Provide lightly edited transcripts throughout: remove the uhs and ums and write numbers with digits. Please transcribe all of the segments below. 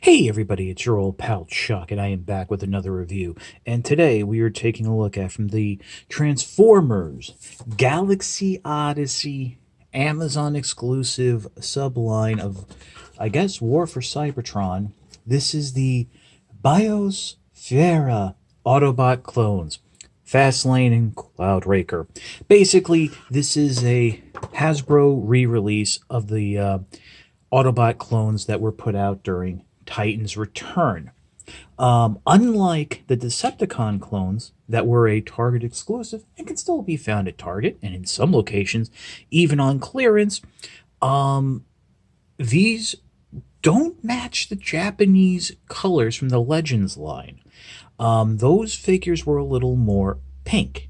Hey everybody, it's your old pal Chuck, and I am back with another review. And today we are taking a look at from the Transformers Galaxy Odyssey Amazon exclusive subline of, I guess, War for Cybertron. This is the Biosphera Autobot clones, Fastlane and Cloudraker. Basically, this is a Hasbro re-release of the Autobot clones that were put out during Titan's Return. Unlike the Decepticon clones that were a Target exclusive and can still be found at Target and in some locations, even on clearance, these don't match the Japanese colors from the Legends line. Those figures were a little more pink.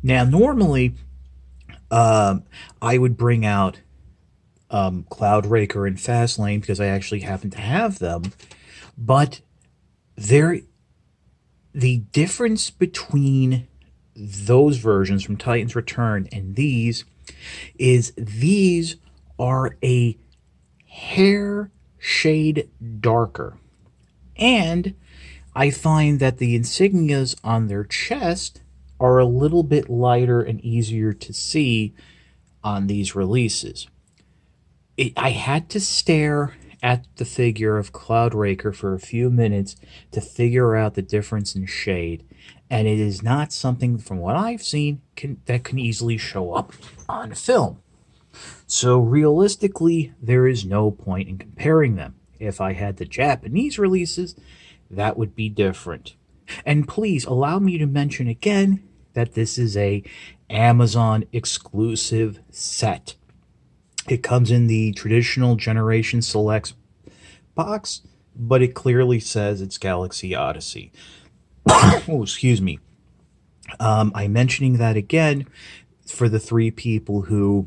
Now, normally, I would bring out Cloudraker and Fastlane because I actually happen to have them, but the difference between those versions from Titan's Return and these is these are a hair shade darker, and I find that the insignias on their chest are a little bit lighter and easier to see on these releases. I had to stare at the figure of Cloudraker for a few minutes to figure out the difference in shade, and it is not something, from what I've seen, that can easily show up on film. So realistically, there is no point in comparing them. If I had the Japanese releases, that would be different. And please allow me to mention again that this is a Amazon exclusive set. It comes in the traditional Generation Selects box, but it clearly says it's Galaxy Odyssey. Oh, excuse me. I'm mentioning that again for the three people who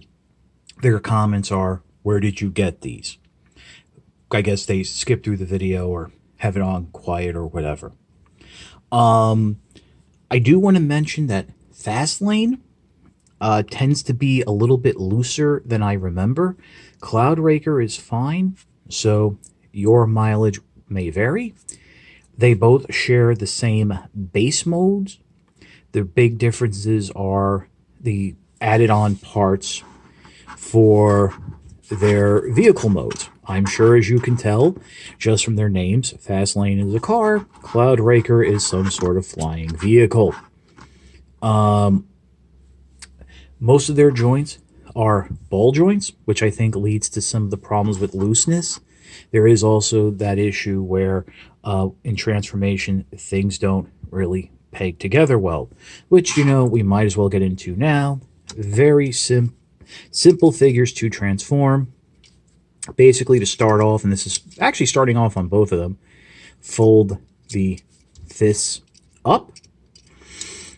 their comments are, where did you get these? I guess they skip through the video or have it on quiet or whatever. I do want to mention that Fastlane tends to be a little bit looser than I remember. Cloudraker is fine, so your mileage may vary. They both share the same base modes. The big differences are the added on parts for their vehicle modes. I'm sure, as you can tell, just from their names, Fastlane is a car, Cloudraker is some sort of flying vehicle. Most of their joints are ball joints, which I think leads to some of the problems with looseness. There is also that issue where in transformation, things don't really peg together well, which, we might as well get into now. Very simple figures to transform. Basically, to start off, and this is actually starting off on both of them, fold the fists up.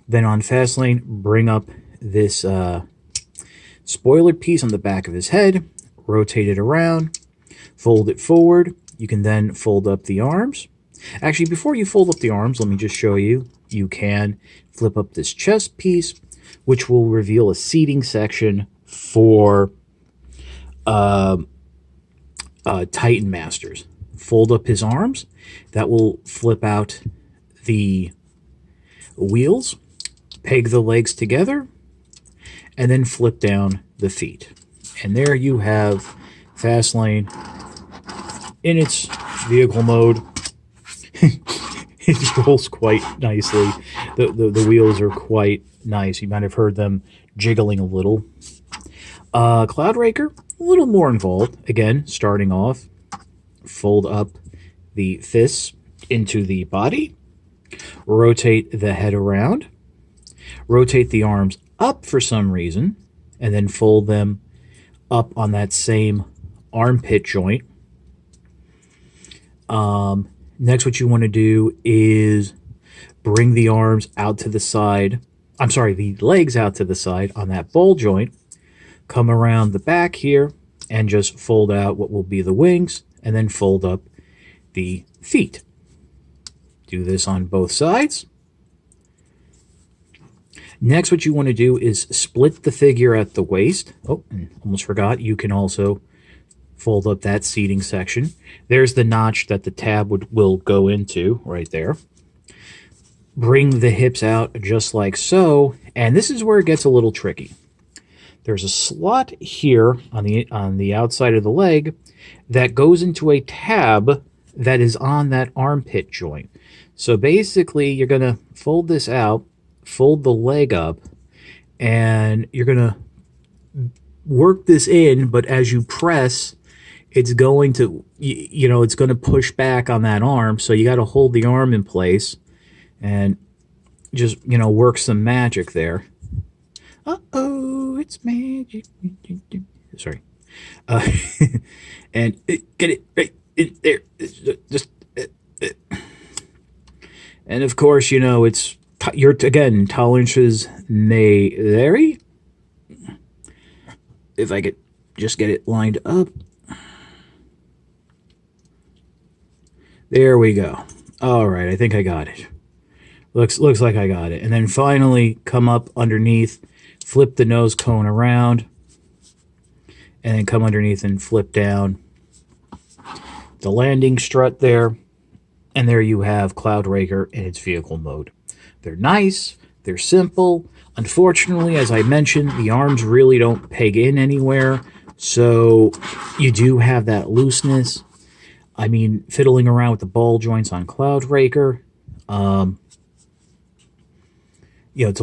Then on Fastlane, bring up this spoiler piece on the back of his head, rotate it around, fold it forward. You can then fold up the arms. Actually, before you fold up the arms, let me just show you. You can flip up this chest piece, which will reveal a seating section for Titan Masters. Fold up his arms. That will flip out the wheels, peg the legs together, and then flip down the feet. And there you have Fastlane in its vehicle mode. It rolls quite nicely. The wheels are quite nice. You might have heard them jiggling a little. Cloudraker, a little more involved. Again, starting off, fold up the fists into the body, rotate the head around, rotate the arms up for some reason, and then fold them up on that same armpit joint. Next, what you want to do is bring the arms out to the side. I'm sorry, the legs out to the side on that ball joint. Come around the back here and just fold out what will be the wings, and then fold up the feet. Do this on both sides. Next, what you want to do is split the figure at the waist. Oh, and almost forgot, you can also Fold up that seating section. There's the notch that the tab will go into right there. Bring the hips out just like so, and this is where it gets a little tricky. There's a slot here on the outside of the leg that goes into a tab that is on that armpit joint. So basically, you're going to fold this out, fold the leg up, and you're going to work this in, but as you press, it's going to, it's going to push back on that arm. So you got to hold the arm in place and just, work some magic there. Uh-oh, it's magic. Sorry. And get it right in there. Just, and of course, it's, again, tolerances may vary. If I could just get it lined up. There we go. All right, I think I got it. Looks like I got it. And then finally come up underneath, flip the nose cone around, and then come underneath and flip down the landing strut there. And there you have Cloudraker in its vehicle mode. They're nice. They're simple. Unfortunately, as I mentioned, the arms really don't peg in anywhere. So you do have that looseness. I mean, fiddling around with the ball joints on Cloudraker, to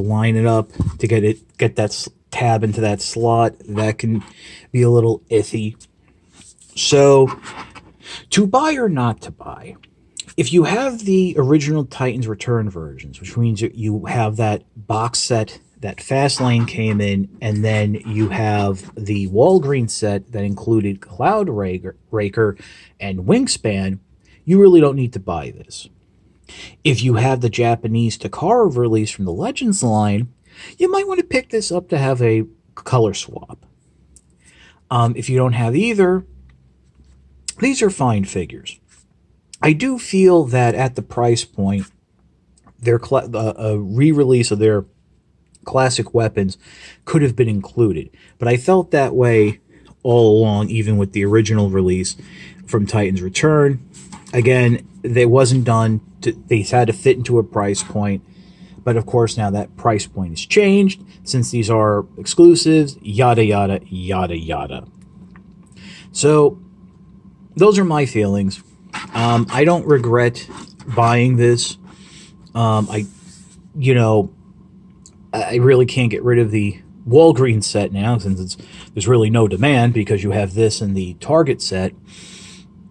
line it up, to get that tab into that slot, that can be a little iffy. So, to buy or not to buy, if you have the original Titans Return versions, which means you have that box set that Fastlane came in, and then you have the Walgreens set that included Cloudraker and Wingspan, you really don't need to buy this. If you have the Japanese Takara release from the Legends line, you might want to pick this up to have a color swap. If you don't have either, these are fine figures. I do feel that at the price point, a re-release of their classic weapons could have been included. But I felt that way all along, even with the original release from Titans Return. Again, they wasn't done. They had to fit into a price point. But of course, now that price point has changed, since these are exclusives, yada, yada, yada, yada. So, those are my feelings. I don't regret buying this. I really can't get rid of the Walgreens set now, since there's really no demand, because you have this and the Target set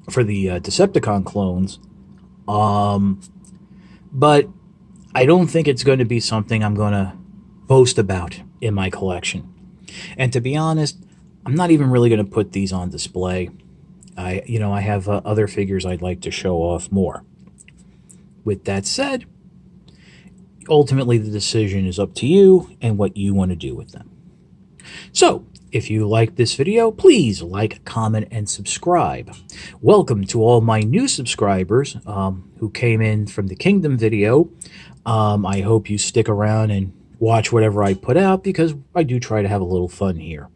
for the Decepticon clones. But I don't think it's going to be something I'm going to boast about in my collection. And to be honest, I'm not even really going to put these on display. I have other figures I'd like to show off more. With that said, ultimately the decision is up to you and what you want to do with them. So, if you liked this video, please like, comment, and subscribe. Welcome to all my new subscribers who came in from the Kingdom video. I hope you stick around and watch whatever I put out, because I do try to have a little fun here.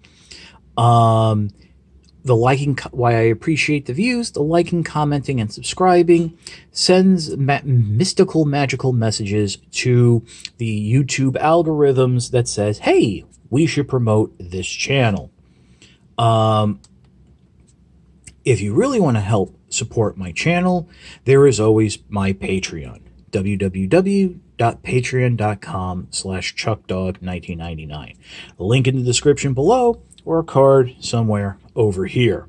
The liking, why I appreciate the views, the liking, commenting, and subscribing sends mystical, magical messages to the YouTube algorithms that says, hey, we should promote this channel. If you really want to help support my channel, there is always my Patreon, www.patreon.com/chuckdog1999. A link in the description below, or a card somewhere over here.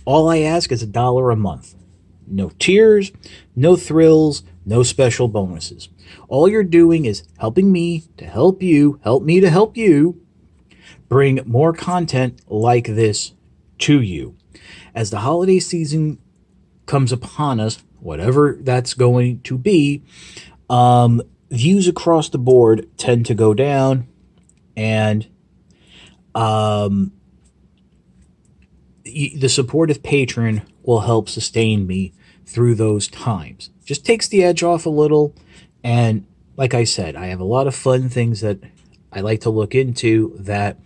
All I ask is $1 a month. No tiers, no thrills, no special bonuses. All you're doing is helping me to help you, help me to help you, bring more content like this to you. As the holiday season comes upon us, whatever that's going to be, views across the board tend to go down, and the supportive patron will help sustain me through those times. Just takes the edge off a little, and like I said, I have a lot of fun things that I like to look into that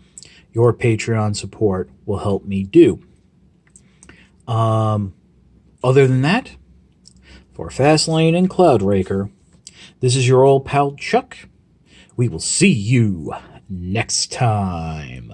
your Patreon support will help me do. Other than that, for Fastlane and Cloudraker, this is your old pal Chuck. We will see you next time.